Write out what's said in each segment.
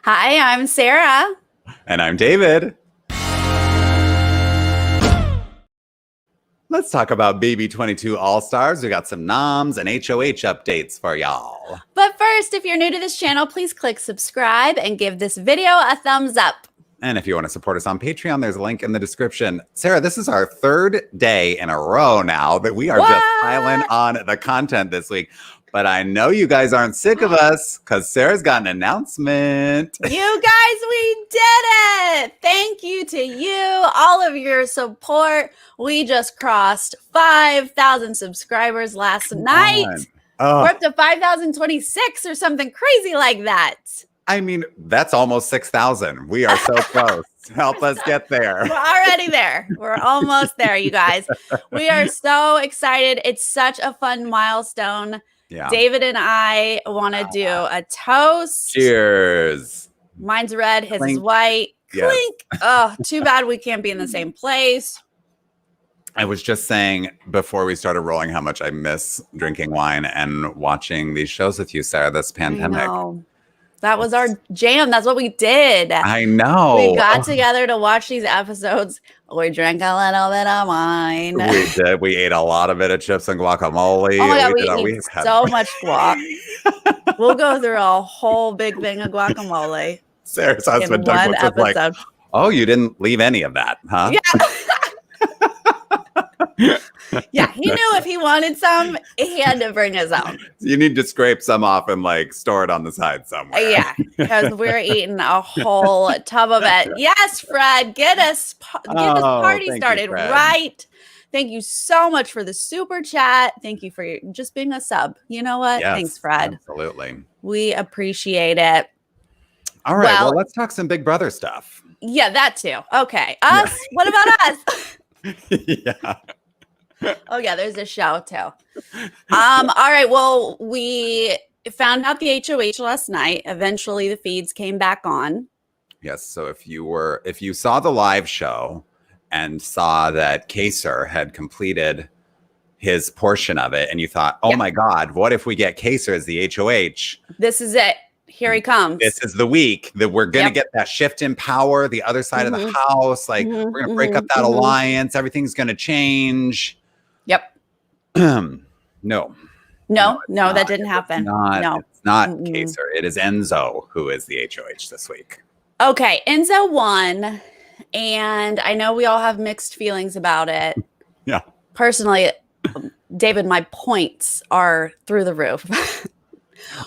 Hi, I'm Sarah. And I'm David. Let's talk about BB22 All-Stars. We got some noms and HOH updates for y'all. But first, if you're new to this channel, please click subscribe and give this video a thumbs up. And if you want to support us on Patreon, there's a link in the description. Sarah, this is our third day in a row now that we are just piling on the content this week. But I know you guys aren't sick of us because Sarah's got an announcement. You guys, we did it! Thank you to you, all of your support. We just crossed 5,000 subscribers last night. We're up to 5,026 or something crazy like that. I mean, that's almost 6,000. We are so close. Help us get there. We're already there. We're almost there, you guys. We are so excited. It's such a fun milestone. Yeah. David and I want to do a toast. Cheers. Mine's red, his is white. Clink. Yes. Oh, too bad we can't be in the same place. I was just saying before we started rolling how much I miss drinking wine and watching these shows with you, Sarah, this pandemic. That was our jam. That's what we did. I know. We got together to watch these episodes. We drank a little bit of wine. We did. We ate a lot of it, chips and guacamole. Oh my God, we ate so much guac. We'll go through a whole big thing of guacamole. Sarah's husband Doug was like, "Oh, you didn't leave any of that, huh?" Yeah. Yeah, he knew if he wanted some, he had to bring his own. You need to scrape some off and like store it on the side somewhere. Yeah, because we're eating a whole tub of it. Yes, Fred, get this party started right. Thank you so much for the super chat. Thank you for just being a sub. You know what? Yes, thanks, Fred. Absolutely. We appreciate it. All right, well, let's talk some Big Brother stuff. Yeah, that too. Okay, us? Yeah. What about us? Yeah. Oh yeah, there's a show too. All right. Well, we found out the HOH last night. Eventually the feeds came back on. Yes. So if you saw the live show and saw that Kaser had completed his portion of it and you thought, oh my God, what if we get Kaser as the HOH? This is it. Here he comes. This is the week that we're going to get that shift in power, the other side of the house. Like we're going to break up that alliance. Everything's going to change. Yep. No, that didn't happen. It's not Kaser. It is Enzo who is the HOH this week. Okay, Enzo won, and I know we all have mixed feelings about it. Yeah. Personally, David, my points are through the roof.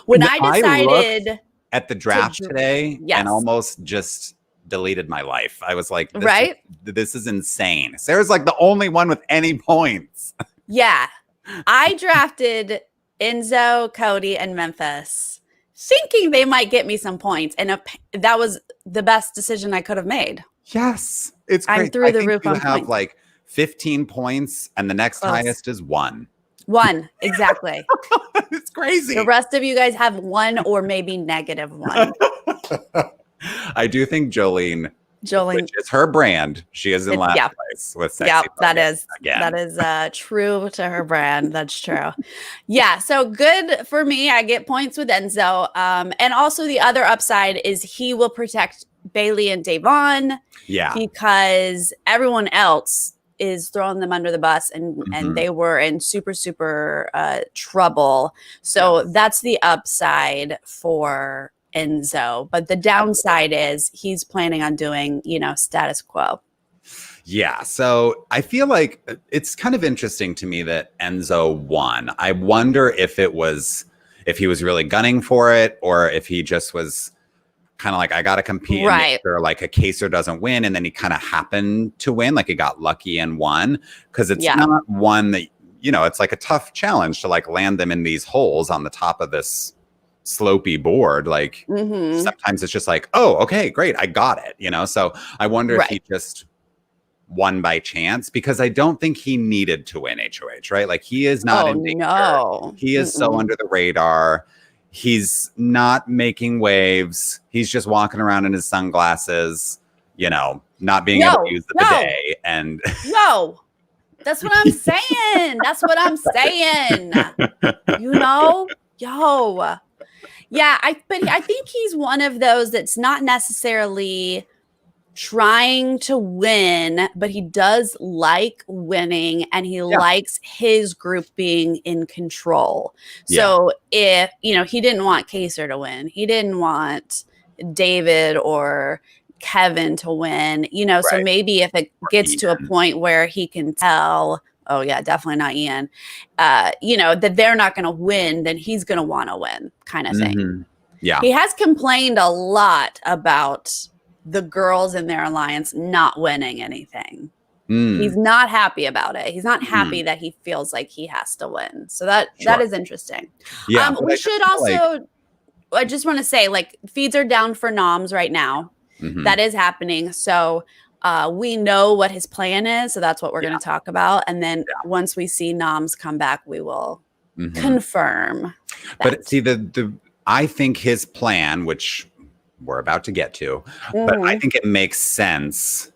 When I decided at the draft today and almost just deleted my life. I was like, this is insane. Sarah's like the only one with any points. Yeah. I drafted Enzo, Cody, and Memphis thinking they might get me some points. And that was the best decision I could have made. Yes. It's great. I'm through the roof on points. You have like 15 points and the next highest is 1. 1, exactly. It's crazy. The rest of you guys have 1 or maybe -1. I do think Jolene, which is her brand, she is in last place with sexy. Yeah, that is true to her brand. That's true. Yeah, so good for me. I get points with Enzo. And also the other upside is he will protect Bailey and Davon. Yeah, because everyone else is throwing them under the bus and they were in super trouble. So that's the upside for Enzo, but the downside is he's planning on doing, status quo. Yeah. So I feel like it's kind of interesting to me that Enzo won. I wonder if he was really gunning for it or if he just was kind of like, I got to compete and make sure like a Kaser doesn't win. And then he kind of happened to win. Like he got lucky and won because it's not one that, it's like a tough challenge to like land them in these holes on the top of this slopey board. Like sometimes it's just like, oh, okay, great. I got it. So I wonder if he just won by chance because I don't think he needed to win HOH, right? Like he is not in danger. No. He is so under the radar. He's not making waves. He's just walking around in his sunglasses, not being able to use the bidet. And that's what I'm saying. That's what I'm saying. Yeah, I think he's one of those that's not necessarily trying to win, but he does like winning and he likes his group being in control. So if, he didn't want Kaser to win, he didn't want David or Kevin to win, so maybe if it gets to a point where he can tell, oh yeah, definitely not Ian, that they're not going to win, then he's going to want to win kind of thing. Yeah. He has complained a lot about the girls in their alliance not winning anything. He's not happy about it. He's not happy that he feels like he has to win. So that is interesting. Yeah. We should also, I just want to say, like, feeds are down for noms right now. That is happening. So we know what his plan is. So that's what we're going to talk about. And then once we see noms come back, we will confirm that. But see, I think his plan, which we're about to get to, but I think it makes sense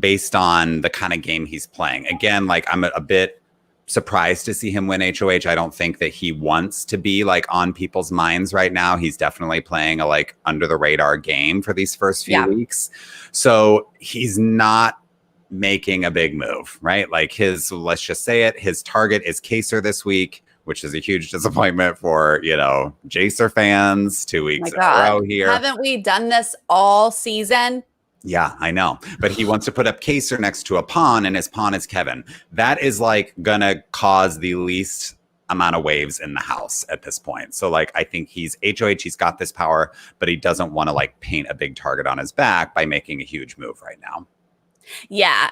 based on the kind of game he's playing. Again, like, I'm a bit surprised to see him win HOH. I don't think that he wants to be like on people's minds right now. He's definitely playing a like under the radar game for these first few weeks. So he's not making a big move, right? Like let's just say it, his target is Kaser this week, which is a huge disappointment for, Jacer fans 2 weeks in a row here. Haven't we done this all season? Yeah, I know. But he wants to put up Kaser next to a pawn, and his pawn is Kevin. That is like gonna cause the least amount of waves in the house at this point. So like, I think he's HOH, he's got this power, but he doesn't want to like paint a big target on his back by making a huge move right now. Yeah,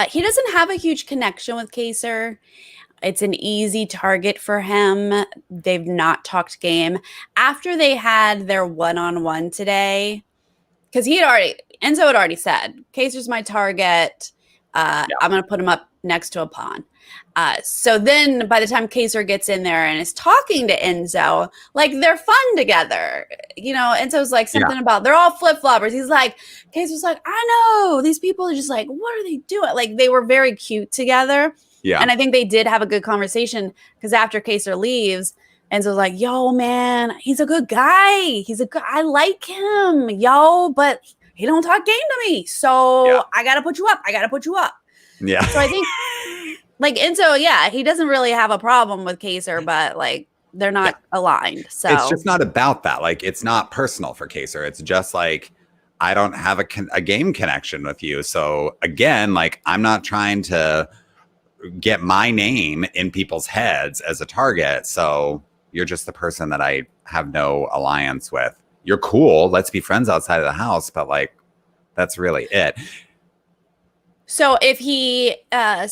he doesn't have a huge connection with Kaser. It's an easy target for him. They've not talked game. After they had their one-on-one today, because Enzo had already said, Kaser's my target. I'm going to put him up next to a pawn. So then by the time Kaser gets in there and is talking to Enzo, like, they're fun together. Enzo's like something about, they're all flip-floppers. He's like, Kaser's like, I know. These people are just like, what are they doing? Like, they were very cute together. Yeah. And I think they did have a good conversation because after Kaser leaves, Enzo's like, yo, man, he's a good guy. I like him, but he don't talk game to me. So I got to put you up. Yeah. So I think like Enzo, he doesn't really have a problem with Kaser, but like they're not aligned. So it's just not about that. Like, it's not personal for Kaser. It's just like, I don't have a game connection with you. So again, like, I'm not trying to get my name in people's heads as a target. So you're just the person that I have no alliance with. You're cool. Let's be friends outside of the house. But like, that's really it. So if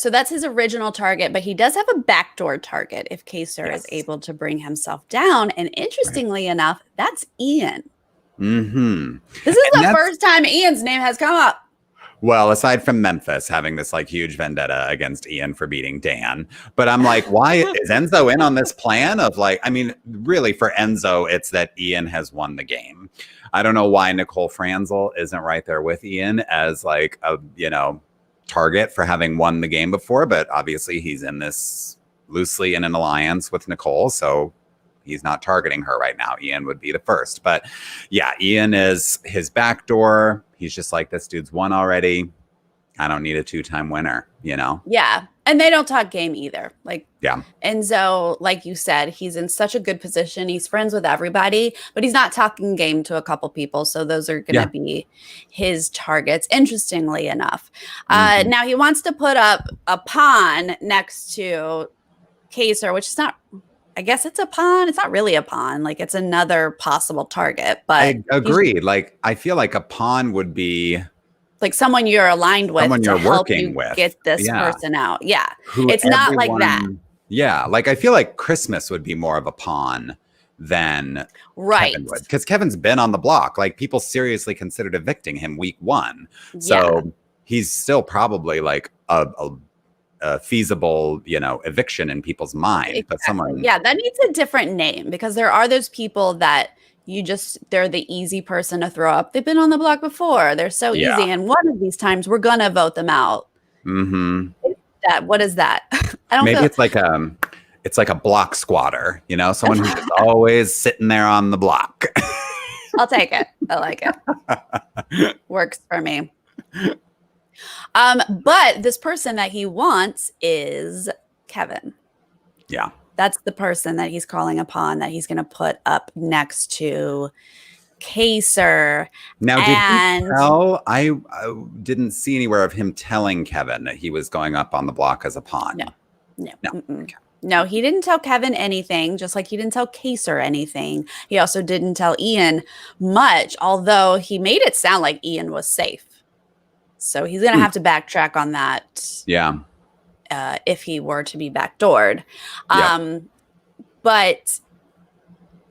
so that's his original target, but he does have a backdoor target if Kaser is able to bring himself down. And interestingly enough, that's Ian. This is the first time Ian's name has come up. Well, aside from Memphis having this like huge vendetta against Ian for beating Dan, but I'm like, why is Enzo in on this plan of like, I mean, really for Enzo, it's that Ian has won the game. I don't know why Nicole Franzel isn't right there with Ian as like a, target for having won the game before, but obviously he's in this loosely in an alliance with Nicole. So he's not targeting her right now. Ian would be the first, but yeah, Ian is his backdoor. He's just like, this dude's won already. I don't need a 2-time winner, Yeah. And they don't talk game either. Like, Enzo, like you said, he's in such a good position. He's friends with everybody, but he's not talking game to a couple people. So those are going to be his targets, interestingly enough. Now he wants to put up a pawn next to Kaser, which is not, I guess it's a pawn. It's not really a pawn. Like, it's another possible target. But I agree. Like, I feel like a pawn would be like someone you're aligned with, someone you're working with, get this person out. Yeah, it's not like that. Yeah, like I feel like Christmas would be more of a pawn than Kevin would, because Kevin's been on the block. Like, people seriously considered evicting him week 1, so he's still probably like a feasible, eviction in people's mind. Exactly. But someone, that needs a different name, because there are those people that they're the easy person to throw up. They've been on the block before. They're so easy. And one of these times we're going to vote them out. What is that? Maybe it's like, it's like a block squatter, you know, someone who's just always sitting there on the block. I'll take it. I like it. Works for me. But this person that he wants is Kevin. Yeah. That's the person that he's calling upon, that he's going to put up next to Kaser. Now, did he tell? I didn't see anywhere of him telling Kevin that he was going up on the block as a pawn. No. Okay. No, he didn't tell Kevin anything, just like he didn't tell Kaser anything. He also didn't tell Ian much, although he made it sound like Ian was safe. So he's going to have to backtrack on that. Yeah. If he were to be backdoored. But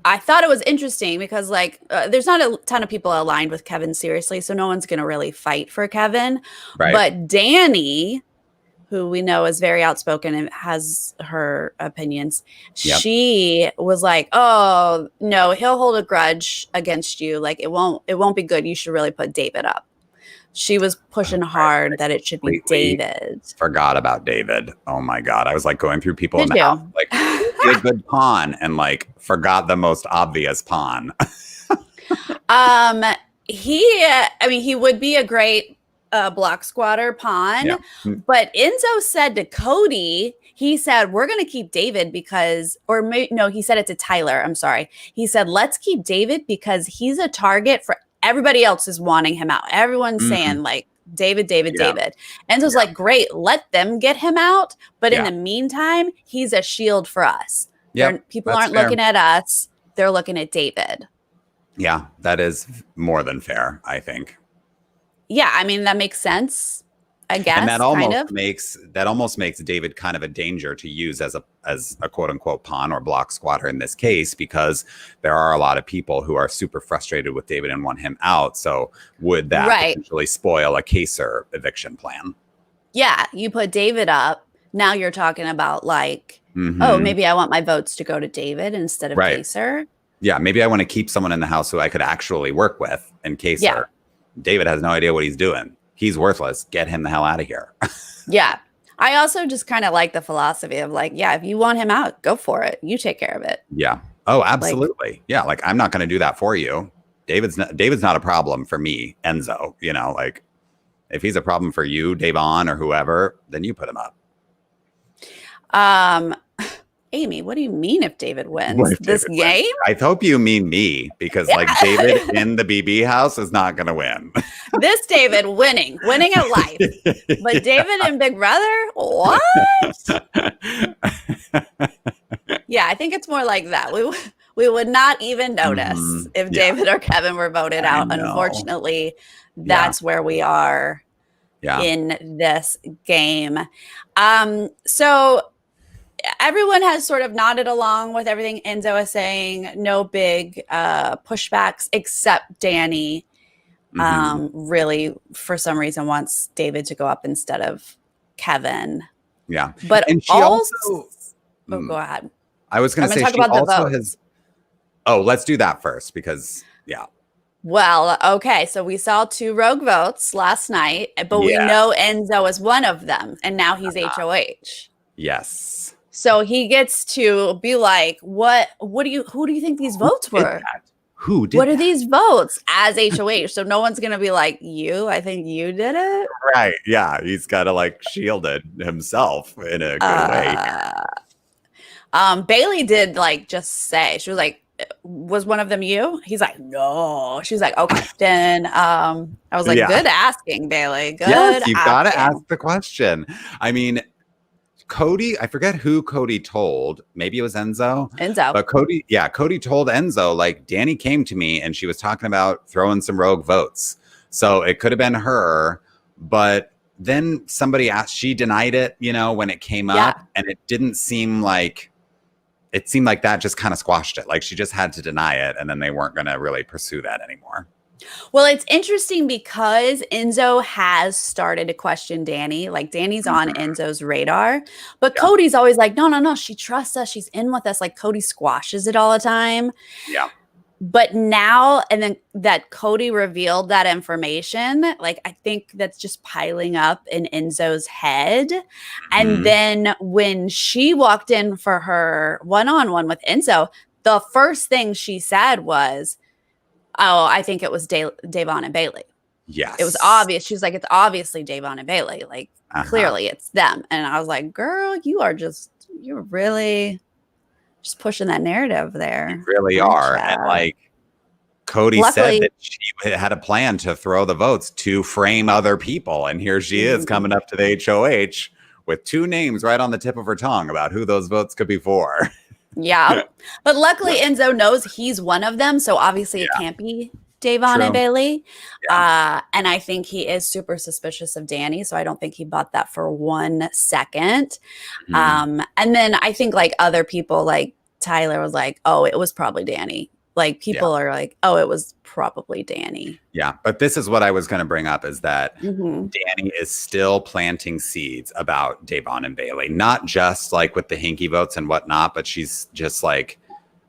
I thought it was interesting because like there's not a ton of people aligned with Kevin seriously, so no one's going to really fight for Kevin. Right. But Danny, who we know is very outspoken and has her opinions, she was like, "Oh, no, he'll hold a grudge against you. Like it won't be good. You should really put David up." She was pushing hard that it should be David. Forgot about David. Oh my God. I was like going through people in the house, like a good pawn, and like forgot the most obvious pawn. He would be a great block squatter pawn, but Enzo said to Cody, he said, we're going to keep David because, he said it to Tyler. I'm sorry. He said, let's keep David because he's a target for everybody else is wanting him out. Everyone's saying like David. Enzo's like, great, let them get him out. But in the meantime, he's a shield for us. People aren't looking at us. They're looking at David. Yeah, that is more than fair, I think. Yeah, I mean, that makes sense, I guess. And that almost makes David kind of a danger to use as a quote unquote pawn or block squatter in this case, because there are a lot of people who are super frustrated with David and want him out. So would that potentially spoil a Kaser eviction plan? Yeah, you put David up. Now you're talking about like, oh, maybe I want my votes to go to David instead of Kaser. Yeah, maybe I want to keep someone in the house who I could actually work with in Kaser. Yeah. David has no idea what he's doing. He's worthless. Get him the hell out of here. Yeah. I also just kind of like the philosophy of like, yeah, if you want him out, go for it. You take care of it. Yeah. Oh, absolutely. Yeah. Like, I'm not going to do that for you. David's not a problem for me, Enzo. You know, like if he's a problem for you, Davon or whoever, then you put him up. Amy, what do you mean if David wins this game? I hope you mean me, because like David in the BB house is not going to win. This David winning at life. But David and Big Brother, what? Yeah, I think it's more like that. We would not even notice if David or Kevin were voted out. Unfortunately, that's where we are in this game. So everyone has sort of nodded along with everything Enzo is saying. No big pushbacks, except Danny really, for some reason, wants David to go up instead of Kevin. Yeah. But and she also go ahead. I was going to say she also has... Oh, let's do that first because, Well, okay. So we saw 2 rogue votes last night, but we know Enzo is one of them. And now he's HOH. Yes. So he gets to be like, who do you think these votes were? What are these votes as HOH? So no one's going to be like, I think you did it. Right. Yeah. He's got to like shield it himself in a good way. Bailey did like just say, she was like, was one of them you? He's like, no. She's like, okay. Then I was like, good asking, Bailey. Good. Yes, you've got to ask the question. I mean, Cody, I forget who Cody told. Maybe it was Enzo. But Cody told Enzo, like, Danny came to me and she was talking about throwing some rogue votes. So it could have been her. But then somebody asked, she denied it, when it came up. And it didn't seem like, that just kind of squashed it. Like she just had to deny it. And then they weren't going to really pursue that anymore. Well, it's interesting because Enzo has started to question Danny. Like Danny's on Enzo's radar, but Cody's always like, no, she trusts us. She's in with us. Like Cody squashes it all the time. Yeah. But now, and then that Cody revealed that information, like I think that's just piling up in Enzo's head. And then when she walked in for her one-on-one with Enzo, the first thing she said was, "Oh, I think it was Davon and Bailey." Yes. It was obvious. She's like, "It's obviously Davon and Bailey. Like, clearly it's them." And I was like, "Girl, you're really just pushing that narrative there." You really are. And like Cody said that she had a plan to throw the votes to frame other people. And here she is coming up to the HOH with 2 names right on the tip of her tongue about who those votes could be for. Yeah. But luckily Enzo knows he's one of them. So obviously it can't be Davon and Bailey. And I think he is super suspicious of Danny. So I don't think he bought that for 1 second. And then I think like other people, like Tyler was like, "Oh, it was probably Danny." Like people are like, "Oh, it was probably Danny." Yeah. But this is what I was going to bring up is that Danny is still planting seeds about Davon and Bailey, not just like with the hinky votes and whatnot, but she's just like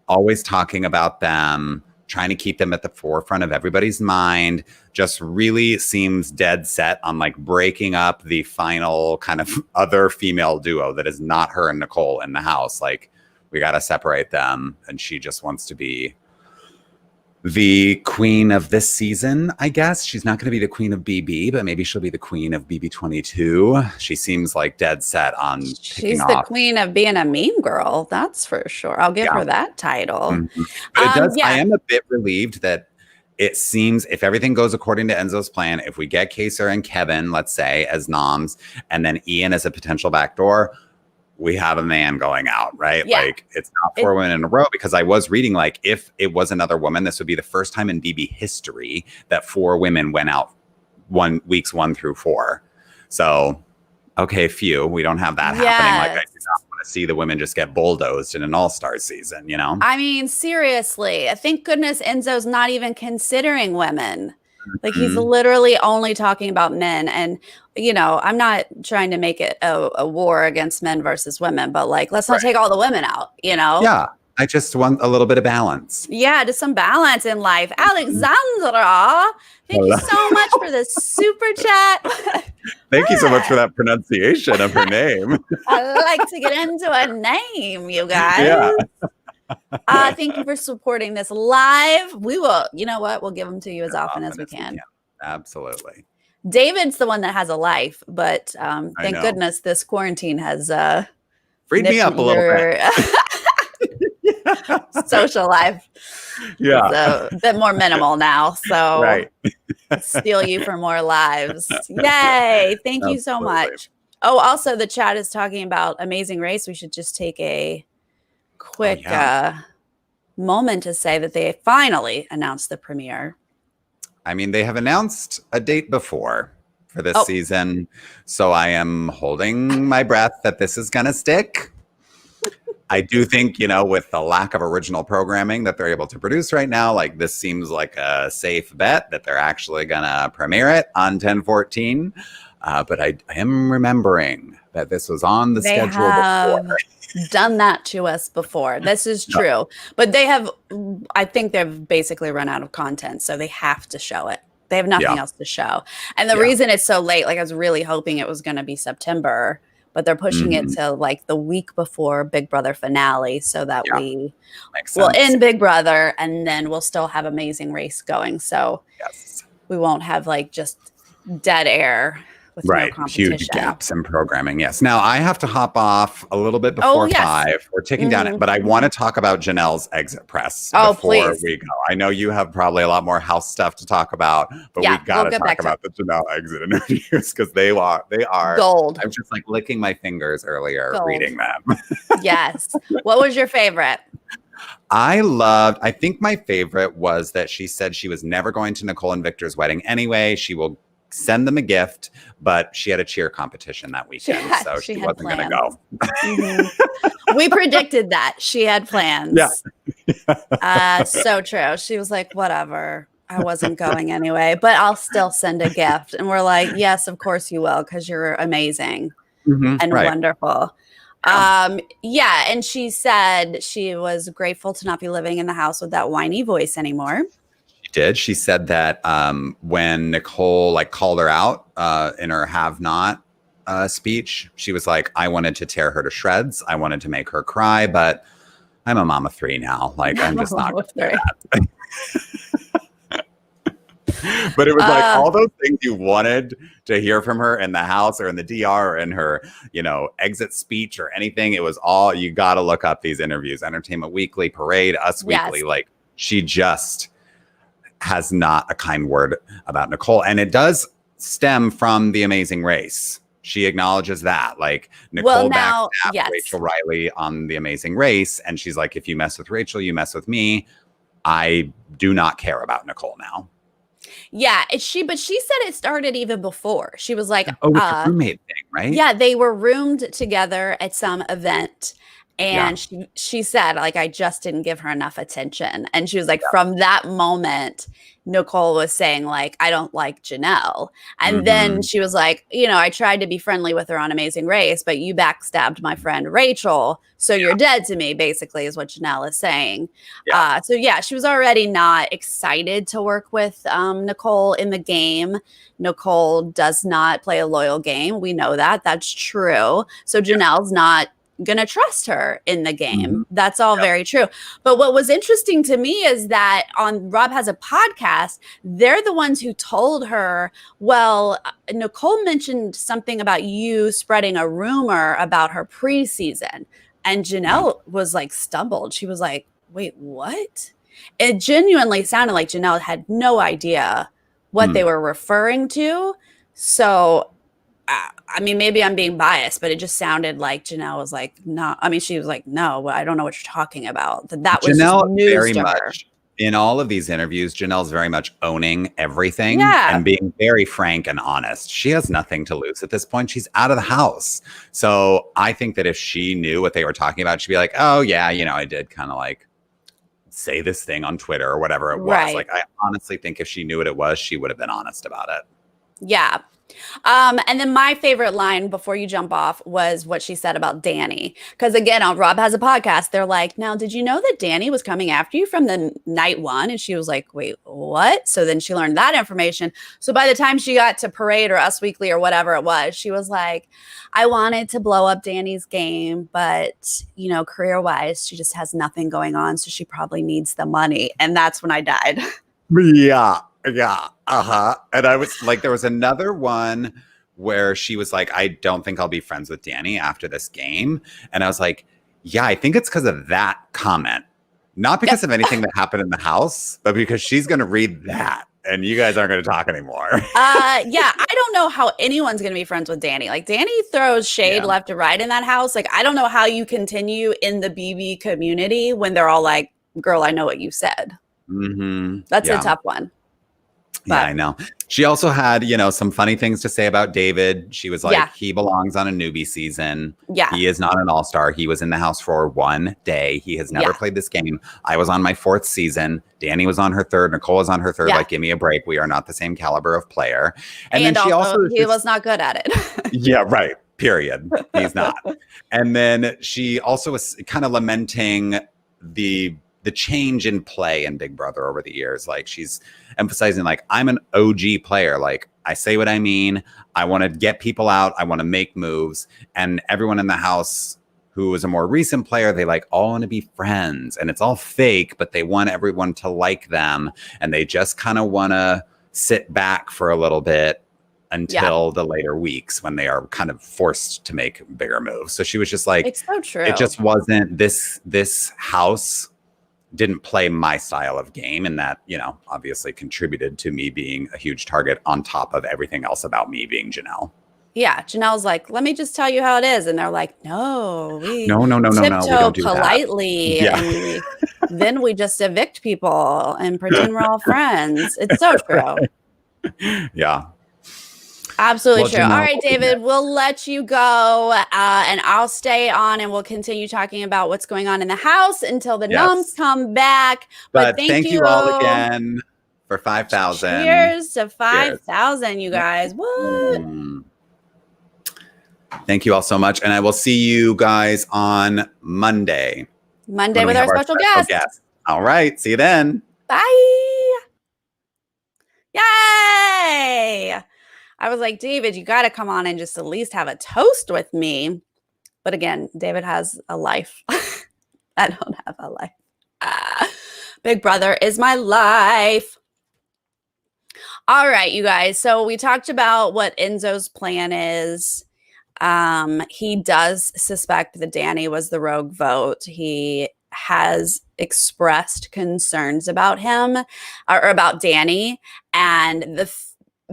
always talking about them, trying to keep them at the forefront of everybody's mind, just really seems dead set on like breaking up the final kind of other female duo that is not her and Nicole in the house. Like, we got to separate them. And she just wants to be the queen of this season, I guess. She's not going to be the queen of BB, but maybe she'll be the queen of BB22. She seems like dead set on She's the queen of being a mean girl. That's for sure. I'll give her that title. But it does. I am a bit relieved that it seems if everything goes according to Enzo's plan, if we get Kaser and Kevin, let's say, as noms, and then Ian as a potential backdoor, we have a man going out, right? Yeah. Like it's not 4 women in a row, because I was reading like if it was another woman, this would be the first time in BB history that 4 women went out weeks 1 through 4. So, okay, phew, we don't have that happening. Like I do not want to see the women just get bulldozed in an all-star season, you know? I mean, seriously, thank goodness Enzo's not even considering women. Like he's literally only talking about men. And, you know, I'm not trying to make it a war against men versus women, but like, let's not take all the women out, you know? Yeah. I just want a little bit of balance. Yeah, just some balance in life. Alexandra, thank you so much for the super chat. Thank you so much for that pronunciation of her name. I like to get into a name, you guys. Thank you for supporting this live. We will, you know what? We'll give them to you as often as we can. Absolutely. David's the one that has a life, but thank goodness this quarantine has freed me up a little bit. Social life. Yeah. It's a bit more minimal now. So steal you for more lives. Yay. Thank you so much. Oh, also the chat is talking about Amazing Race. We should just take a quick moment to say that they finally announced the premiere. I mean, they have announced a date before for this season, so I am holding my breath that this is going to stick. I do think, you know, with the lack of original programming that they're able to produce right now, like this seems like a safe bet that they're actually going to premiere it on 10/14. But I am remembering that this was on the schedule before. Done that to us before. This is true. But they have, I think they've basically run out of content, so they have to show it. They have nothing else to show. And the reason it's so late, like I was really hoping it was going to be September, but they're pushing it to like the week before Big Brother finale so that we will end Big Brother and then we'll still have Amazing Race going. So we won't have like just dead air. No huge gaps in programming. Yes. Now I have to hop off a little bit before 5. We're ticking down it, but I want to talk about Janelle's exit press before we go. I know you have probably a lot more house stuff to talk about, but we got to talk about the Janelle exit interviews because they are gold. I was just like licking my fingers earlier reading them. Yes. What was your favorite? I think my favorite was that she said she was never going to Nicole and Victor's wedding anyway. She will send them a gift, but she had a cheer competition that weekend, so she wasn't going to go. We predicted that she had plans. Yeah. So true. She was like, whatever, I wasn't going anyway, but I'll still send a gift. And we're like, yes, of course you will, because you're amazing and wonderful. Yeah, and she said she was grateful to not be living in the house with that whiny voice anymore. She did. She said that when Nicole like called her out in her have not speech, she was like, I wanted to tear her to shreds. I wanted to make her cry, but I'm a mom of 3 now. Like, I'm just not gonna do that. But it was like all those things you wanted to hear from her in the house or in the DR or in her, exit speech or anything. It was all, you got to look up these interviews, Entertainment Weekly, Parade, Us Weekly. Like, she just has not a kind word about Nicole. And it does stem from The Amazing Race. She acknowledges that. Like, Nicole backstabbed Rachel Riley on The Amazing Race. And she's like, if you mess with Rachel, you mess with me. I do not care about Nicole now. Yeah, but she said it started even before. She was like, with the roommate thing, right? Yeah, they were roomed together at some event. And she said, like, I just didn't give her enough attention. And she was like, from that moment, Nicole was saying, like, I don't like Janelle. And then she was like, I tried to be friendly with her on Amazing Race, but you backstabbed my friend Rachel. So you're dead to me, basically, is what Janelle is saying. So she was already not excited to work with Nicole in the game. Nicole does not play a loyal game. We know that. That's true. So Janelle's not gonna trust her in the game. That's all very true. But what was interesting to me is that on Rob Has a Podcast, they're the ones who told her, well, Nicole mentioned something about you spreading a rumor about her preseason. And Janelle was like stumbled. She was like, wait, what? It genuinely sounded like Janelle had no idea what they were referring to. So I mean, maybe I'm being biased, but it just sounded like Janelle was like, no. I mean, she was like, no, I don't know what you're talking about. That was Janelle just news very to much her. In all of these interviews, Janelle's very much owning everything and being very frank and honest. She has nothing to lose at this point. She's out of the house. So I think that if she knew what they were talking about, she'd be like, oh yeah, I did kind of like say this thing on Twitter or whatever it was. Right. Like, I honestly think if she knew what it was, she would have been honest about it. Yeah. And then my favorite line before you jump off was what she said about Danny. Because again, on Rob Has a Podcast, they're like, now, did you know that Danny was coming after you from the night one? And she was like, wait, what? So then she learned that information. So by the time she got to Parade or Us Weekly or whatever it was, she was like, I wanted to blow up Danny's game, but, career-wise, she just has nothing going on. So she probably needs the money. And that's when I died. Yeah. Yeah. And I was like, there was another one where she was like, I don't think I'll be friends with Danny after this game. And I was like, yeah, I think it's because of that comment. Not because of anything that happened in the house, but because she's going to read that and you guys aren't going to talk anymore. Yeah, I don't know how anyone's going to be friends with Danny. Like, Danny throws shade left and right in that house. Like, I don't know how you continue in the BB community when they're all like, girl, I know what you said. That's a tough one. Yeah, I know. She also had, some funny things to say about David. She was like, he belongs on a newbie season. Yeah. He is not an all-star. He was in the house for 1 day. He has never played this game. I was on my 4th season. Danny was on her 3rd. Nicole was on her 3rd. Like, give me a break. We are not the same caliber of player. And then she also he was not good at it. Yeah, right. Period. He's not. And then she also was kind of lamenting the change in play in Big Brother over the years. Like, she's emphasizing, like, I'm an OG player. Like, I say what I mean. I want to get people out. I want to make moves. And everyone in the house who is a more recent player, they like all want to be friends. And it's all fake, but they want everyone to like them. And they just kind of want to sit back for a little bit until the later weeks when they are kind of forced to make bigger moves. So she was just like, it's so true. It just wasn't this house didn't play my style of game, and that, obviously contributed to me being a huge target on top of everything else about me being Janelle. Yeah, Janelle's like, let me just tell you how it is, and they're like, no, no, we don't do politely, and then we just evict people and pretend we're all friends. It's so true. Yeah. Absolutely true. All right, David, we'll let you go, and I'll stay on, and we'll continue talking about what's going on in the house until the noms come back. But thank you all again for 5,000. Cheers to 5,000, you guys. What? Thank you all so much. And I will see you guys on Monday. Monday with our special guest. All right. See you then. Bye. Yay. I was like, David, you got to come on and just at least have a toast with me. But again, David has a life. I don't have a life. Big brother is my life. All right, you guys. So we talked about what Enzo's plan is. He does suspect that Danny was the rogue vote. He has expressed concerns about him or about Danny. And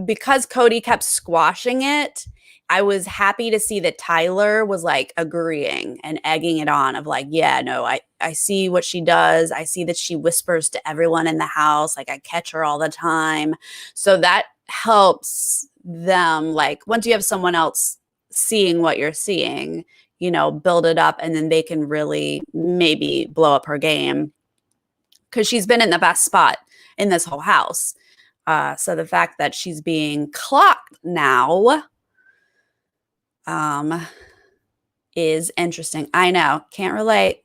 because Cody kept squashing it, I was happy to see that Tyler was like agreeing and egging it on of like, yeah, no, I see what she does. I see that she whispers to everyone in the house. Like I catch her all the time. So that helps them. Like once you have someone else seeing what you're seeing, you know, build it up and then they can really maybe blow up her game because she's been in the best spot in this whole house. So the fact that she's being clocked now is interesting. I know. Can't relate.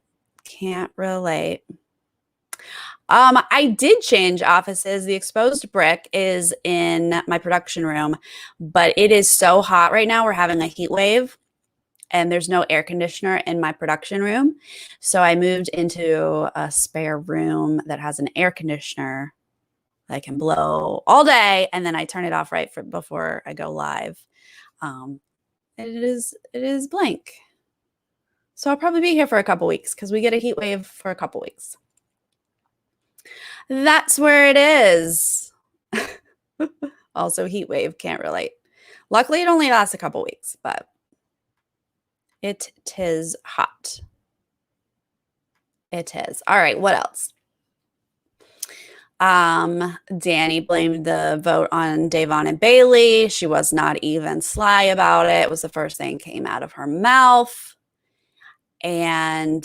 I did change offices. The exposed brick is in my production room, but it is so hot right now. We're having a heat wave and there's no air conditioner in my production room. So I moved into a spare room that has an air conditioner that I can blow all day. And then I turn it off before I go live. It is blank. So I'll probably be here for a couple weeks because we get a heat wave for a couple weeks. That's where it is. Also, heat wave, can't relate. Luckily, it only lasts a couple weeks, but it is hot. It is. All right, what else? Danny blamed the vote on Davon and Bailey. She was not even sly about it. It was the first thing that came out of her mouth. And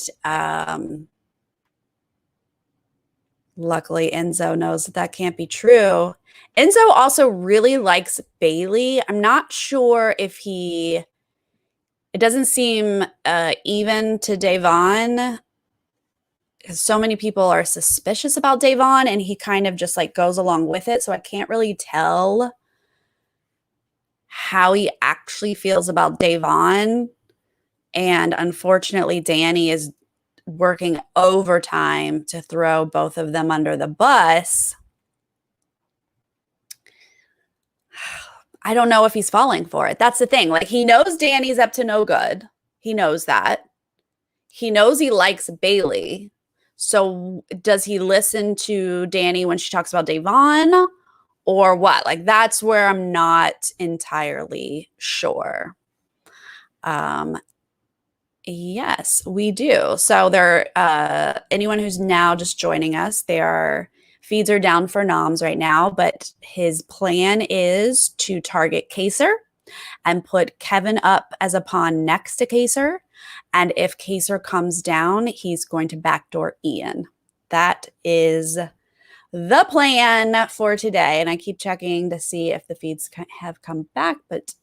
luckily, Enzo knows that can't be true. Enzo also really likes Bailey. I'm not sure if it doesn't seem even to Davon. Because so many people are suspicious about Davon and he kind of just like goes along with it. So I can't really tell how he actually feels about Davon. And unfortunately, Danny is working overtime to throw both of them under the bus. I don't know if he's falling for it. That's the thing. Like he knows Danny's up to no good. He knows that. He knows he likes Bailey. So does he listen to Danny when she talks about Davon or what? Like that's where I'm not entirely sure. Yes, we do. So anyone who's now just joining us, their feeds are down for noms right now, but his plan is to target Kaser and put Kevin up as a pawn next to Kaser. And if Kaser comes down, he's going to backdoor Ian. That is the plan for today. And I keep checking to see if the feeds have come back, but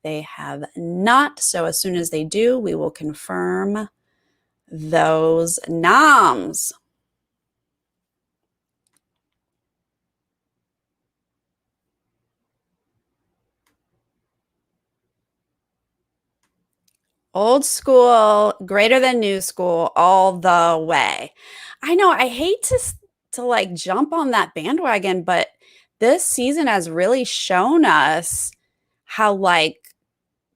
they have not. So as soon as they do, we will confirm those noms. Old school, greater than new school, all the way. I know I hate to like jump on that bandwagon, but this season has really shown us how like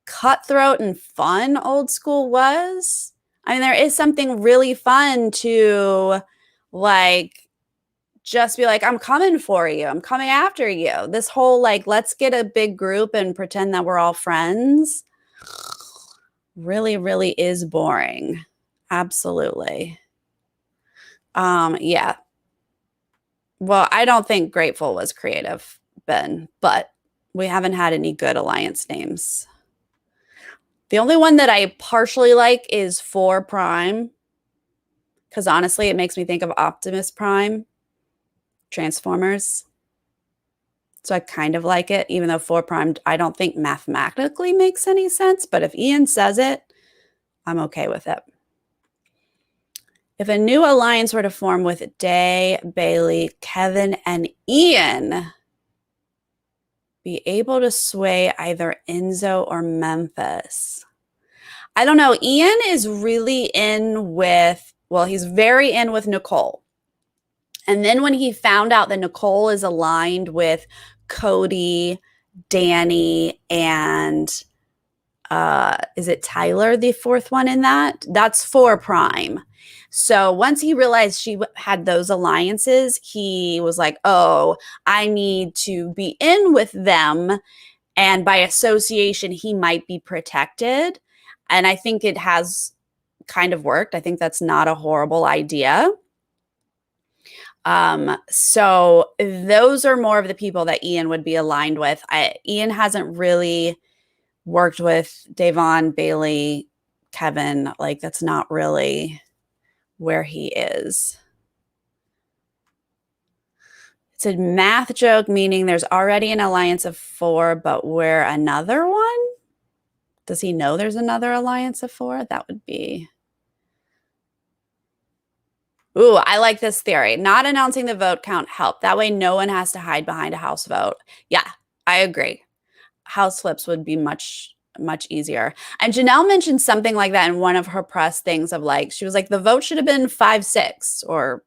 cutthroat and fun old school was. I mean, there is something really fun to like just be like, I'm coming for you. I'm coming after you. This whole like, let's get a big group and pretend that we're all friends really, really is boring. Absolutely. Yeah. Well, I don't think Grateful was creative, Ben, but we haven't had any good alliance names. The only one that I partially like is 4 Prime, because honestly, it makes me think of Optimus Prime, Transformers. So I kind of like it, even though 4 primed I don't think mathematically makes any sense. But if Ian says it, I'm okay with it. If a new alliance were to form with Day, Bailey, Kevin, and Ian, be able to sway either Enzo or Memphis. I don't know. Ian is really in with, well, he's very in with Nicole. And then when he found out that Nicole is aligned with Cody, Danny, and is it Tyler, the fourth one in that? That's 4 prime. So once he realized she had those alliances, he was like, oh, I need to be in with them. And by association, he might be protected. And I think it has kind of worked. I think that's not a horrible idea. So those are more of the people that Ian would be aligned with. Ian hasn't really worked with Davon, Bailey, Kevin. Like, that's not really where he is. It's a math joke, meaning there's already an alliance of 4, but we're another one? Does he know there's another alliance of 4? That would be... Ooh, I like this theory. Not announcing the vote count helped. That way no one has to hide behind a house vote. Yeah, I agree. House flips would be much easier. And Janelle mentioned something like that in one of her press things of like, she was like, the vote should have been 5-6 or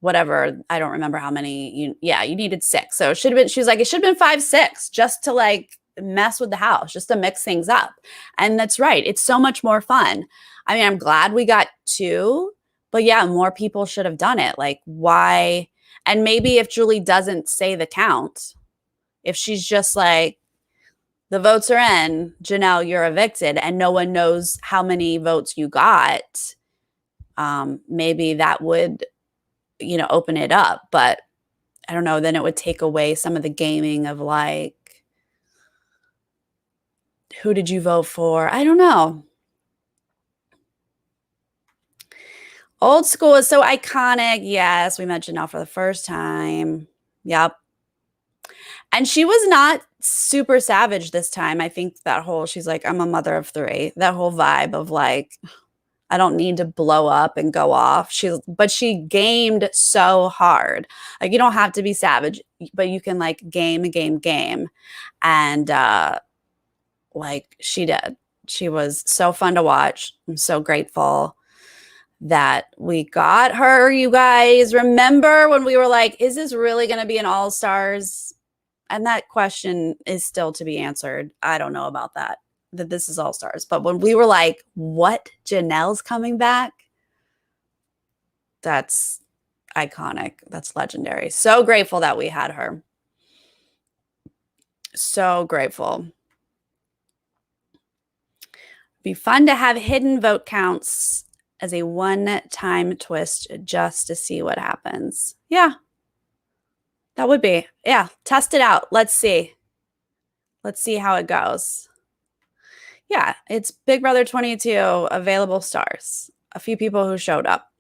whatever. I don't remember how many. You needed 6. So it should have been, she was like, it should have been 5-6 just to like mess with the house, just to mix things up. And that's right. It's so much more fun. I mean, I'm glad we got 2, but yeah, more people should have done it. Like, why? And maybe if Julie doesn't say the count, if she's just like, the votes are in, Janelle, you're evicted, and no one knows how many votes you got, maybe that would, open it up. But I don't know, then it would take away some of the gaming of like, who did you vote for? I don't know. Old school is so iconic. Yes, we met Janelle for the first time. Yep. And she was not super savage this time. I think that whole, she's like, I'm a mother of 3. That whole vibe of like, I don't need to blow up and go off. But she gamed so hard. Like, you don't have to be savage, but you can like game. And like she did. She was so fun to watch. I'm so grateful that we got her, you guys. Remember when we were like, is this really going to be an All-Stars? And that question is still to be answered. I don't know about that this is All-Stars. But when we were like, what? Janelle's coming back? That's iconic. That's legendary. So grateful that we had her. So grateful. Be fun to have hidden vote counts as a one-time twist just to see what happens. Yeah, that would be. Yeah, test it out. Let's see. Let's see how it goes. Yeah, it's Big Brother 22 available stars. A few people who showed up.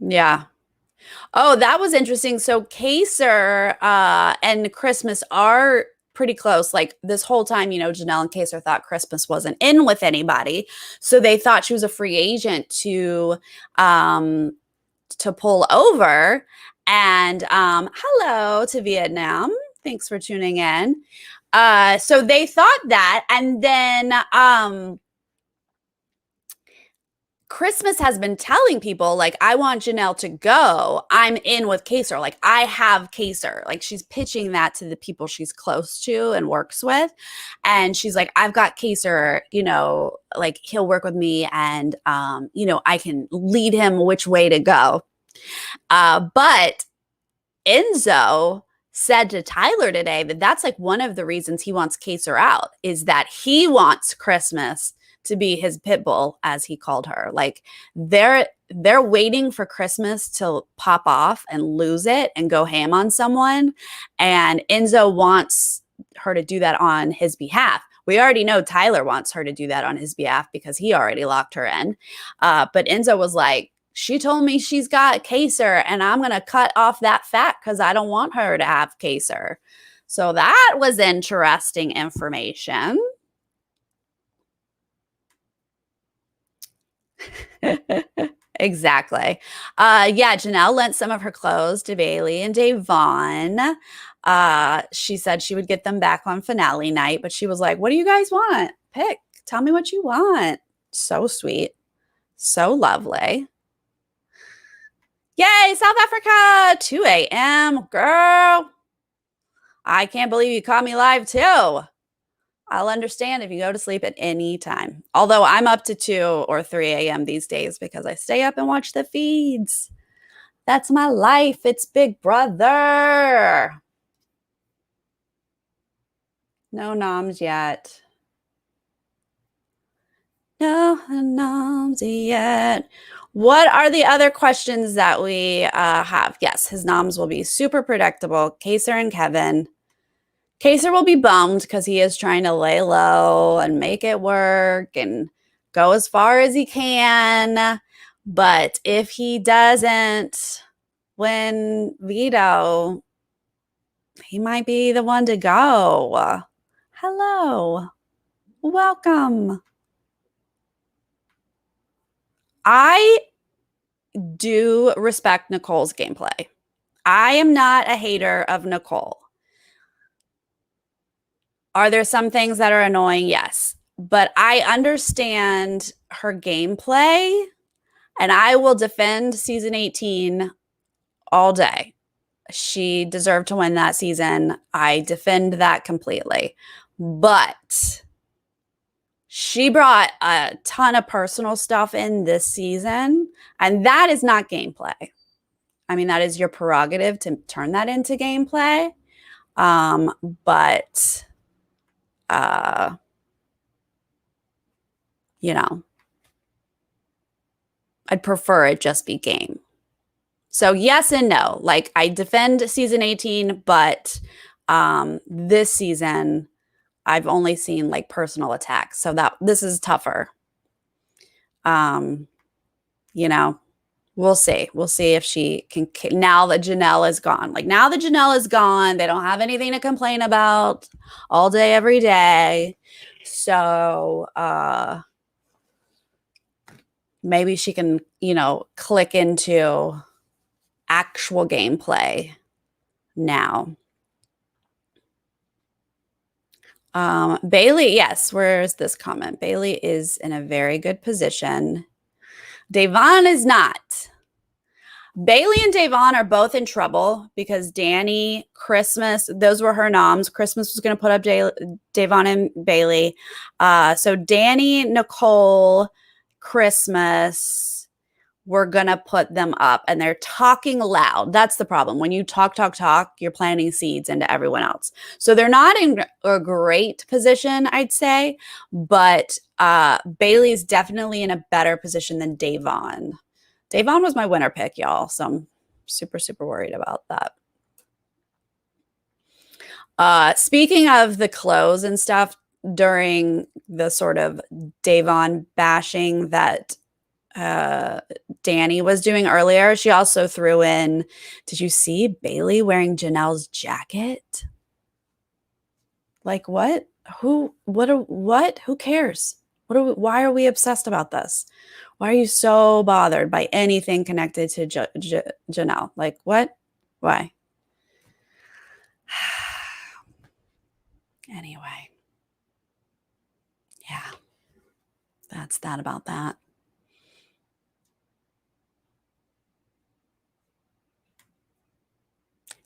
Yeah. Oh, that was interesting. So Kaser and Christmas are pretty close. Like this whole time, Janelle and Kaser thought Christmas wasn't in with anybody. So they thought she was a free agent to pull over. And hello to Vietnam. Thanks for tuning in. So they thought that. And then Christmas has been telling people, like, I want Janelle to go. I'm in with Kaser. Like, I have Kaser. Like, she's pitching that to the people she's close to and works with. And she's like, I've got Kaser, like, he'll work with me and, I can lead him which way to go. But Enzo said to Tyler today that that's like one of the reasons he wants Kaser out is that he wants Christmas to be his pit bull, as he called her. Like they're waiting for Christmas to pop off and lose it and go ham on someone. And Enzo wants her to do that on his behalf. We already know Tyler wants her to do that on his behalf because he already locked her in. But Enzo was like, she told me she's got Kaser and I'm going to cut off that fat because I don't want her to have Kaser. So that was interesting information. Exactly. Yeah, Janelle lent some of her clothes to Bailey and Davon. She said she would get them back on finale night, but she was like, what do you guys want? Pick. Tell me what you want. So sweet. So lovely. Yay, South Africa, 2 a.m. Girl, I can't believe you caught me live too. I'll understand if you go to sleep at any time. Although I'm up to 2 or 3 a.m. these days because I stay up and watch the feeds. That's my life. It's Big Brother. No noms yet. No noms yet. What are the other questions that we have? Yes, his noms will be super predictable. Kaser and Kevin. Kaser will be bummed because he is trying to lay low and make it work and go as far as he can. But if he doesn't win veto, he might be the one to go. Hello. Welcome. I do respect Nicole's gameplay. I am not a hater of Nicole. Are there some things that are annoying? Yes. But I understand her gameplay, and I will defend season 18 all day. She deserved to win that season. I defend that completely. But she brought a ton of personal stuff in this season, and that is not gameplay. I mean, that is your prerogative to turn that into gameplay. But you know, I'd prefer it just be game. So yes and no. Like, I defend season 18, but this season I've only seen like personal attacks. So this is tougher. You know, we'll see. We'll see if she can, now that Janelle is gone. Like, now that Janelle is gone, they don't have anything to complain about all day, every day. So maybe she can, you know, click into actual gameplay now. Bailey, yes, where's this comment? Bailey is in a very good position. Davon is not. Bailey and Davon are both in trouble because Danny, Christmas, those were her noms. Christmas was going to put up Davon and Bailey. So Danny, Nicole, Christmas, we're going to put them up, and they're talking loud. That's the problem. When you talk, you're planting seeds into everyone else. So they're not in a great position, I'd say, but Bailey's definitely in a better position than Davon. Davon was my winner pick, y'all. So I'm super, super worried about that. Speaking of the clothes and stuff, during the sort of Davon bashing that Danny was doing earlier, she also threw in, did you see Bailey wearing Janelle's jacket? Like, what? Who cares? Why are we obsessed about this? Why are you so bothered by anything connected to Janelle? Like, what? Why? Anyway. Yeah. That's that about that.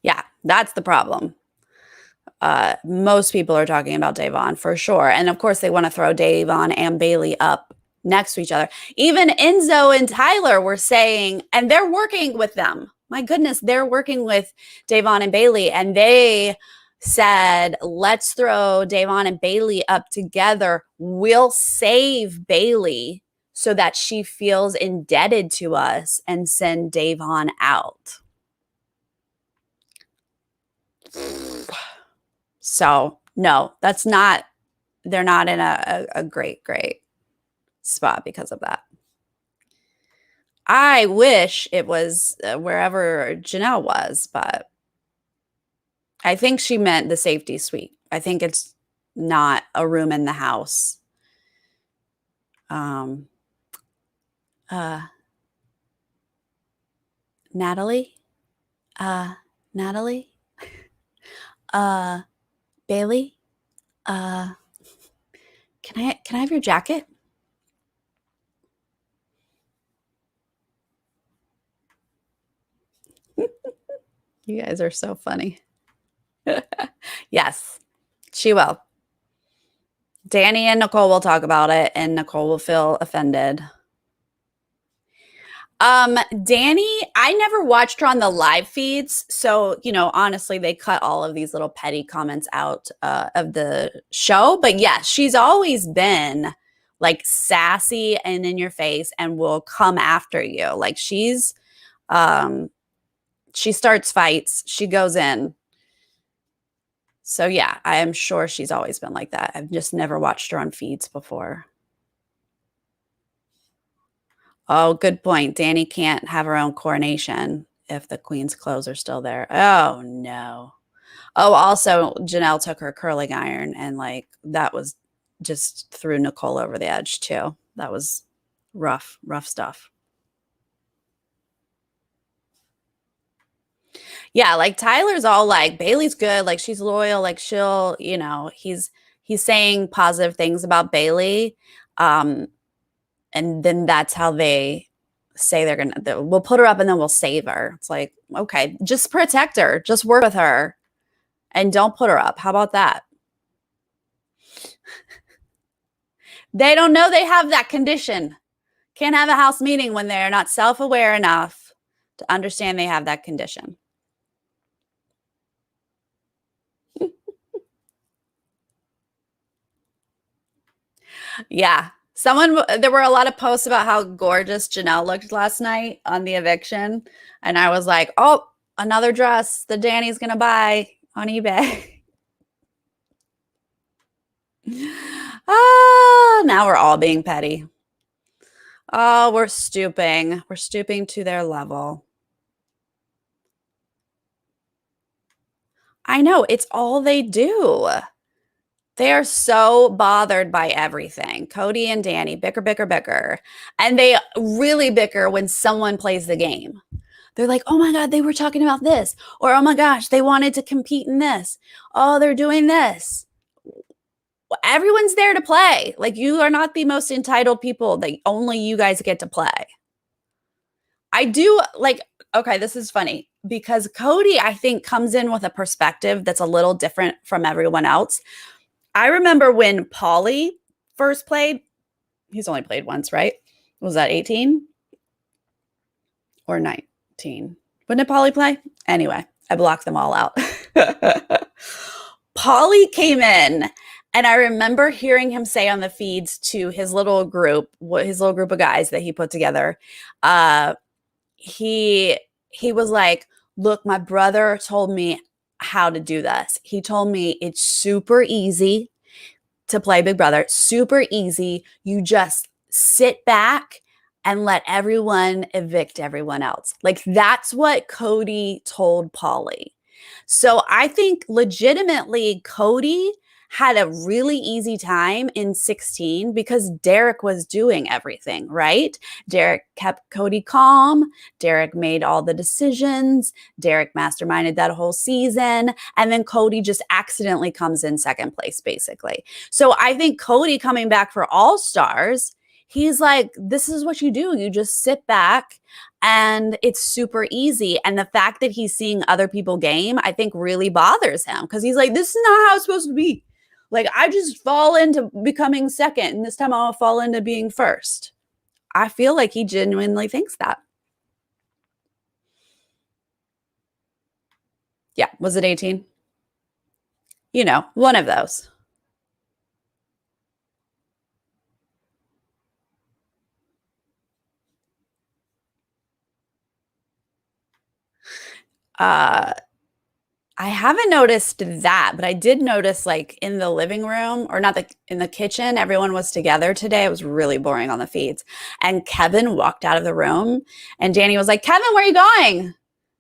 Yeah, that's the problem. Most people are talking about Davon for sure. And of course, they want to throw Davon and Bailey up next to each other. Even Enzo and Tyler were saying, and they're working with them. My goodness, they're working with Davon and Bailey. And they said, let's throw Davon and Bailey up together. We'll save Bailey so that she feels indebted to us and send Davon out. So no, that's not, they're not in a great spot because of that. I wish it was wherever Janelle was, but I think she meant the safety suite. I think it's not a room in the house. Um, uh, Natalie, uh, Natalie, uh, Bailey, uh, can I have your jacket? You guys are so funny. Yes, she will. Danny and Nicole will talk about it, and Nicole will feel offended. Danny, I never watched her on the live feeds. So, you know, honestly, they cut all of these little petty comments out of the show. But yeah, she's always been like sassy and in your face and will come after you. Like she starts fights, she goes in. So yeah, I am sure she's always been like that. I've just never watched her on feeds before. Oh, good point. Danny can't have her own coronation if the queen's clothes are still there. Oh, no. Oh, also, Janelle took her curling iron and like that was just threw Nicole over the edge too. That was rough, rough stuff. Yeah, like Tyler's all like Bailey's good, like she's loyal, like she'll, you know, he's saying positive things about Bailey. Um, and then that's how they say we'll put her up and then we'll save her. It's like, okay, just protect her, just work with her and don't put her up. How about that? They don't know they have that condition. Can't have a house meeting when they're not self-aware enough to understand they have that condition. Yeah. There were a lot of posts about how gorgeous Janelle looked last night on the eviction. And I was like, oh, another dress that Danny's going to buy on eBay. Now we're all being petty. Oh, we're stooping. We're stooping to their level. I know. It's all they do. They are so bothered by everything. Cody and Danny bicker, bicker, bicker. And they really bicker when someone plays the game. They're like, oh my God, they were talking about this. Or, oh my gosh, they wanted to compete in this. Oh, they're doing this. Everyone's there to play. Like, you are not the most entitled people that only you guys get to play. I do like, okay, this is funny because Cody, I think, comes in with a perspective that's a little different from everyone else. I remember when Paulie first played, he's only played once, right? Was that 18 or 19? When did Paulie play? Anyway, I blocked them all out. Paulie came in, and I remember hearing him say on the feeds to his little group of guys that he put together, he was like, look, my brother told me how to do this. He told me it's super easy to play Big Brother. Super easy. You just sit back and let everyone evict everyone else. Like, that's what Cody told Paulie. So I think legitimately Cody had a really easy time in 16 because Derek was doing everything, right? Derek kept Cody calm. Derek made all the decisions. Derek masterminded that whole season. And then Cody just accidentally comes in second place, basically. So I think Cody coming back for All Stars, he's like, this is what you do. You just sit back and it's super easy. And the fact that he's seeing other people game, I think really bothers him because he's like, this is not how it's supposed to be. Like, I just fall into becoming second, and this time I'll fall into being first. I feel like he genuinely thinks that. Yeah. Was it 18? You know, one of those. I haven't noticed that, but I did notice like in the living room or not in the kitchen, everyone was together today. It was really boring on the feeds. And Kevin walked out of the room and Danny was like, Kevin, where are you going?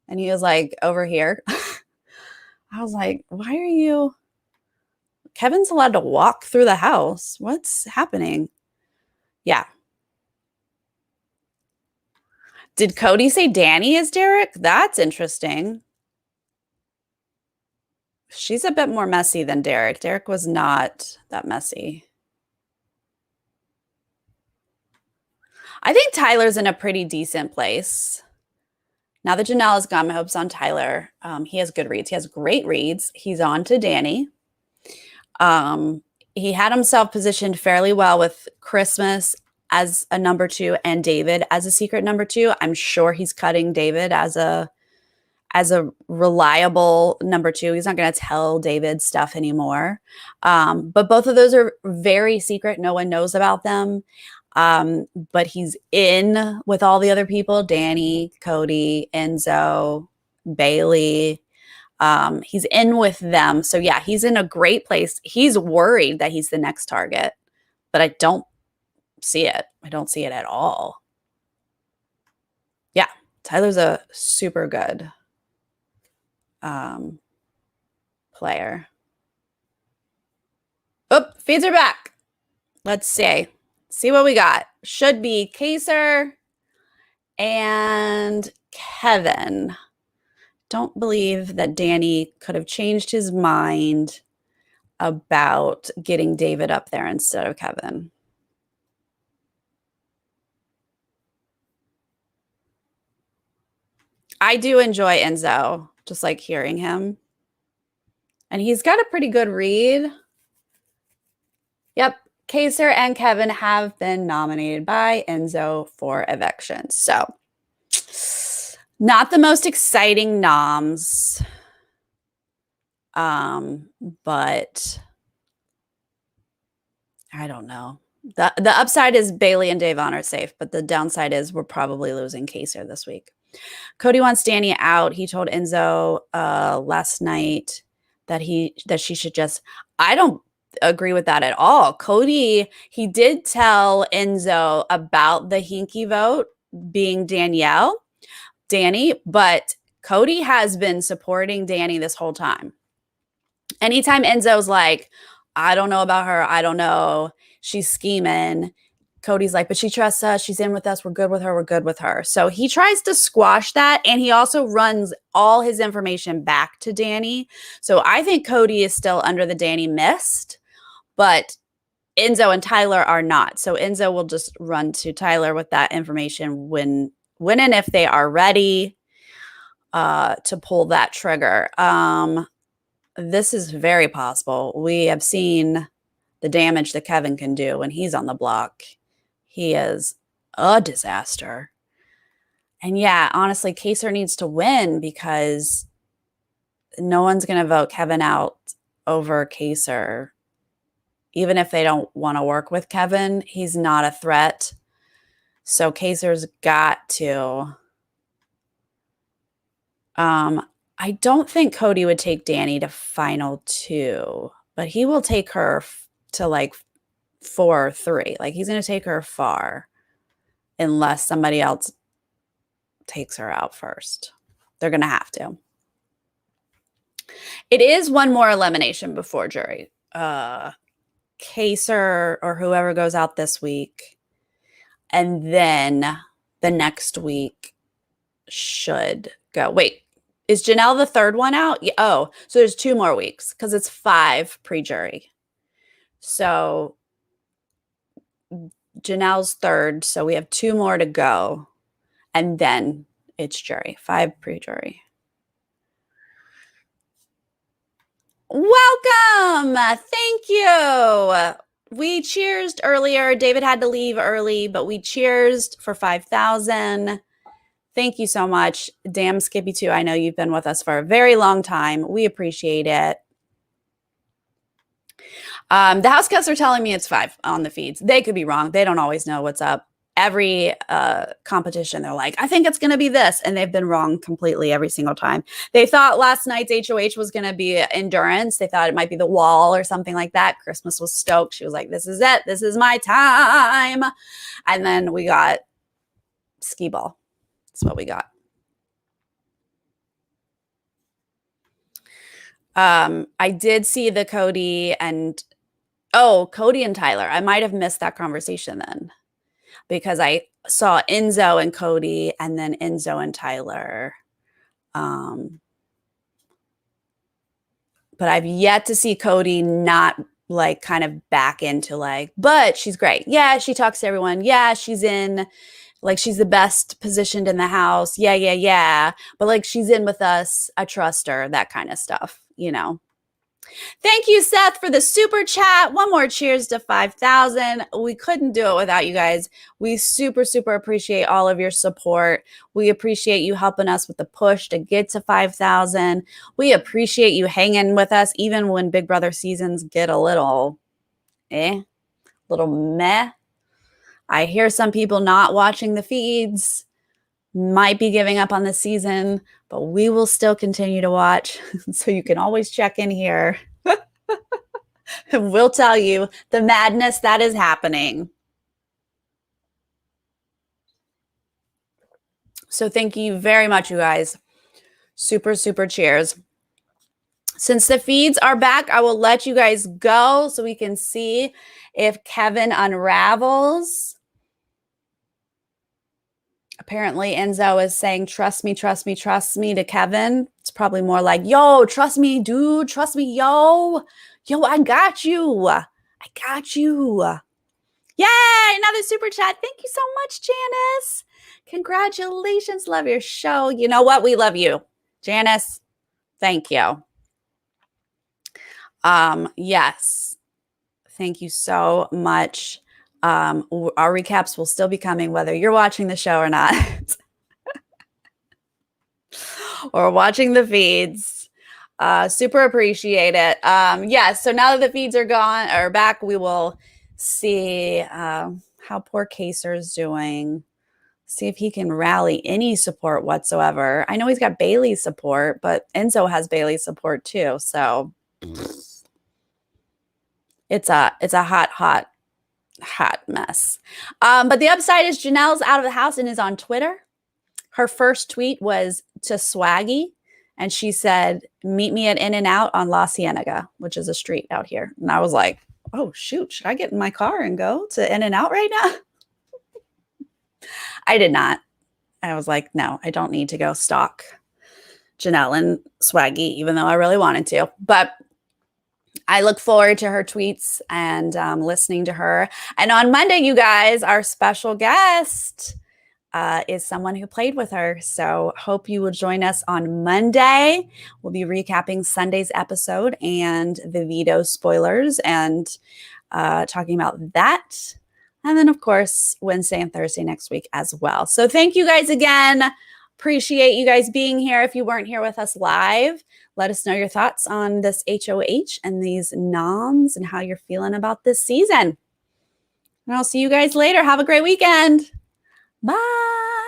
And he was like, over here. I was like, why are you? Kevin's allowed to walk through the house. What's happening? Yeah. Did Cody say Danny is Derek? That's interesting. She's a bit more messy than Derek. Derek was not that messy. I think Tyler's in a pretty decent place. Now that Janelle has gone, my hope's on Tyler. He has good reads. He has great reads. He's on to Danny. He had himself positioned fairly well with Christmas as a number 2 and David as a secret number 2. I'm sure he's cutting David as a reliable number 2. He's not going to tell David stuff anymore. But both of those are very secret. No one knows about them. But he's in with all the other people, Danny, Cody, Enzo, Bailey. He's in with them. So yeah, he's in a great place. He's worried that he's the next target, but I don't see it. I don't see it at all. Yeah, Tyler's a super good player. Oh, feeds are back. Let's see what we got. Should be Kaser and Kevin. Don't believe that Danny could have changed his mind about getting David up there instead of Kevin. I do enjoy Enzo, just like hearing him. And he's got a pretty good read. Yep. Kaser and Kevin have been nominated by Enzo for eviction. So, not the most exciting noms. But I don't know. The upside is Bailey and Davon are safe, but the downside is we're probably losing Kaser this week. Cody wants Danny out. He told Enzo last night that she should just. I don't agree with that at all. Cody, he did tell Enzo about the hinky vote being Danny, but Cody has been supporting Danny this whole time. Anytime Enzo's like, I don't know about her. I don't know. She's scheming. Cody's like, but she trusts us. She's in with us. We're good with her. We're good with her. So he tries to squash that. And he also runs all his information back to Danny. So I think Cody is still under the Danny mist, but Enzo and Tyler are not. So Enzo will just run to Tyler with that information when and if they are ready to pull that trigger. This is very possible. We have seen the damage that Kevin can do when he's on the block. He is a disaster. And yeah, honestly, Kaser needs to win because no one's going to vote Kevin out over Kaser. Even if they don't want to work with Kevin, he's not a threat. So Kaser's got to. I don't think Cody would take Danny to final 2, but he will take her to like 4 or 3. Like he's going to take her far unless somebody else takes her out first. They're going to have to. It is one more elimination before jury. Kaser or whoever goes out this week. And then the next week should go. Wait, is Janelle the third one out? Oh, so there's 2 more weeks because it's 5 pre-jury. So Janelle's third. So we have 2 more to go. And then it's jury. 5 pre-jury. Welcome. Thank you. We cheersed earlier. David had to leave early, but we cheersed for 5,000. Thank you so much. Damn Skippy too. I know you've been with us for a very long time. We appreciate it. The house guests are telling me it's 5 on the feeds. They could be wrong. They don't always know what's up. every competition. They're like, I think it's going to be this. And they've been wrong completely every single time. They thought last night's HOH was going to be endurance. They thought it might be the wall or something like that. Christmas was stoked. She was like, this is it. This is my time. And then we got skee ball. That's what we got. I did see the Cody and Tyler. I might have missed that conversation then, because I saw Enzo and Cody and then Enzo and Tyler. But I've yet to see Cody not like kind of back into like, but she's great. Yeah, she talks to everyone. Yeah, she's in, like, she's the best positioned in the house. Yeah. But like, she's in with us. I trust her, that kind of stuff, you know. Thank you, Seth, for the super chat. One more cheers to 5,000. We couldn't do it without you guys. We super, super appreciate all of your support. We appreciate you helping us with the push to get to 5,000. We appreciate you hanging with us even when Big Brother seasons get a little meh. I hear some people not watching the feeds, might be giving up on the season, but we will still continue to watch. So you can always check in here. And we'll tell you the madness that is happening. So thank you very much, you guys. Super, super cheers. Since the feeds are back, I will let you guys go so we can see if Kevin unravels. Apparently, Enzo is saying, trust me, trust me, trust me to Kevin. It's probably more like, yo, trust me, dude. Trust me, yo. Yo, I got you. I got you. Yay, another super chat. Thank you so much, Janice. Congratulations. Love your show. You know what? We love you. Janice, thank you. Yes. Thank you so much. Our recaps will still be coming whether you're watching the show or not. Or watching the feeds. Super appreciate it. So now that the feeds are gone or back, we will see how poor Kaser's doing. See if he can rally any support whatsoever. I know he's got Bailey's support, but Enzo has Bailey's support too. So it's a hot mess. But the upside is Janelle's out of the house and is on Twitter. Her first tweet was to Swaggy, and she said, meet me at In-N-Out on La Cienega, which is a street out here. And I was like, oh, shoot, should I get in my car and go to In-N-Out right now? I did not. I was like, no, I don't need to go stalk Janelle and Swaggy, even though I really wanted to. But I look forward to her tweets and listening to her. And on Monday, you guys, our special guest is someone who played with her. So hope you will join us on Monday. We'll be recapping Sunday's episode and the veto spoilers and talking about that. And then, of course, Wednesday and Thursday next week as well. So thank you guys again. Appreciate you guys being here. If you weren't here with us live, let us know your thoughts on this HOH and these noms and how you're feeling about this season. And I'll see you guys later. Have a great weekend. Bye.